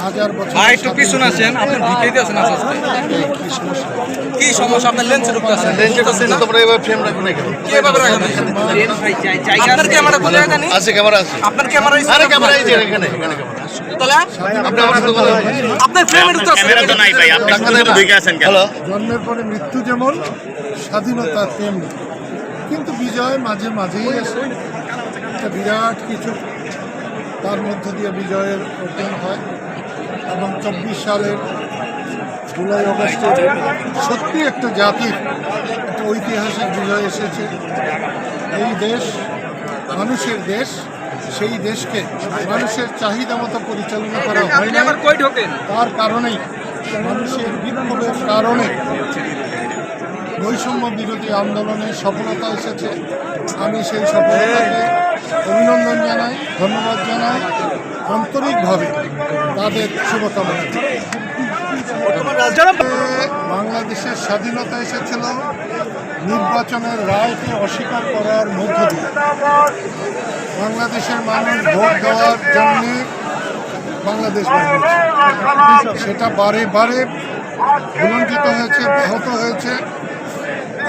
হাজার বছর ভাই একটু পিছনে আছেন, আপনি ঢুকেইতে আছেন আস্তে আস্তে। কি সমস্যা? আপনার লেন্সে ঢুকতে আছেন, লেন্সে ঢুকতে না? তোমরা এবার ফ্রেম রাখো না কেন? কি এভাবে রাখেন? আপনার ক্যামেরা কোথায় জানি? আছে ক্যামেরা আছে। আপনার ক্যামেরা আরে ক্যামেরা এই যে এখানে এখানে ক্যামেরা। তাহলে আপনি আমার সাথে কথা বলুন। আপনার ফ্রেমে ঢুকতে আছেন। ক্যামেরা তো নাই ভাই, আপনি শুধু ঢুকে আছেন কেন? হ্যালো। জন্মের পরে মৃত্যু যেমন স্বাধীনতা তেমনি, কিন্তু বিজয় মাঝে মাঝেই আসে। একটা বিরাট কিছু তার মধ্য দিয়ে বিজয়ের অর্জন হয় এবং 24 সালের জুলাই অগস্টে সত্যি একটা জাতির একটা ঐতিহাসিক বিজয় এসেছে। এই দেশ মানুষের দেশ, সেই দেশকে মানুষের চাহিদা মতো পরিচালনা করা হয় আপনি না। আবার কই ঢোকেন? তার কারণেই মানুষের বিক্ষোভের কারণে বৈষম্য বিরোধী আন্দোলনের সফলতা এসেছে। আমি সেই সফলতাকে অভিনন্দন জানাই, ধন্যবাদ জানাই, আন্তরিকভাবে তাদের শুভকামনা। বাংলাদেশের স্বাধীনতা এসেছিল নির্বাচনের রায়কে অস্বীকার করার মধ্য দিয়ে। বাংলাদেশের মানুষ ভোট দেওয়ার জন্যে বাংলাদেশ বানিয়েছে। সেটা বারে বারে ভুলণ্ঠিত হয়েছে, ব্যাহত হয়েছে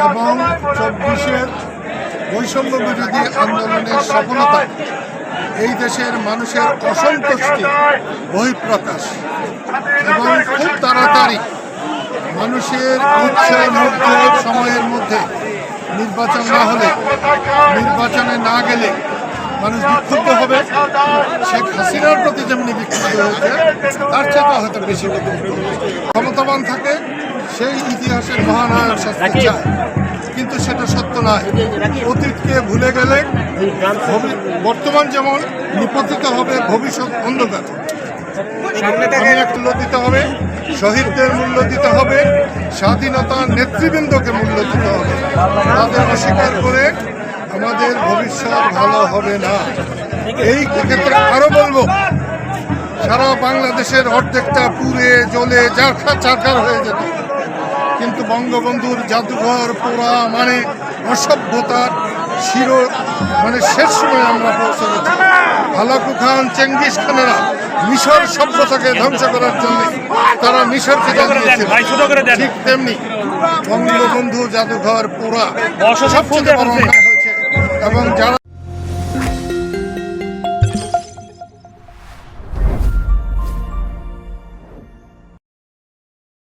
এবং 24-এর বৈষম্য বিরোধী আন্দোলনের সফলতা এই দেশের মানুষের অসন্তুষ্টি বহিঃপ্রকাশ এবং খুব তাড়াতাড়ি মানুষের ইচ্ছার মধ্যে সময়ের মধ্যে নির্বাচন না হলে, নির্বাচনে না গেলে মানুষ বিক্ষুব্ধ হবে। শেখ হাসিনার প্রতি যেমনি বিক্ষুব্ধ হয়েছে, তার চেয়ে হয়তো বেশি ক্ষমতাবান থাকে সেই ইতিহাসের মহানায়ক শাস্তি চায়, কিন্তু সেটা সত্য নয়। অতীতকে ভুলে গেলে বর্তমান যেমন নিপতিত হবে, ভবিষ্যৎ অন্ধকার। মূল্য দিতে হবে, শহীদদের মূল্য দিতে হবে, স্বাধীনতার নেতৃবৃন্দকে মূল্য দিতে হবে। তাদের অস্বীকার করে আমাদের ভবিষ্যৎ ভালো হবে না। এই ক্ষেত্রে আরো বলবো, সারা বাংলাদেশের অর্ধেকটা পুড়ে জ্বলে চারখার হয়ে যেত, কিন্তু বঙ্গবন্ধুর জাদুঘর পোড়া মানে অসভ্যতার শেষ সময় আমরা পৌঁছে গেছি। হালাকু খান, চেঙ্গিস খানেরা মিশর সভ্যতাকে ধ্বংস করার জন্য তারা মিশরকে জ্বালিয়েছে। ঠিক তেমনি বঙ্গবন্ধু জাদুঘর পোড়া সবচেয়ে বড় অন্যায় হয়েছে এবং যারা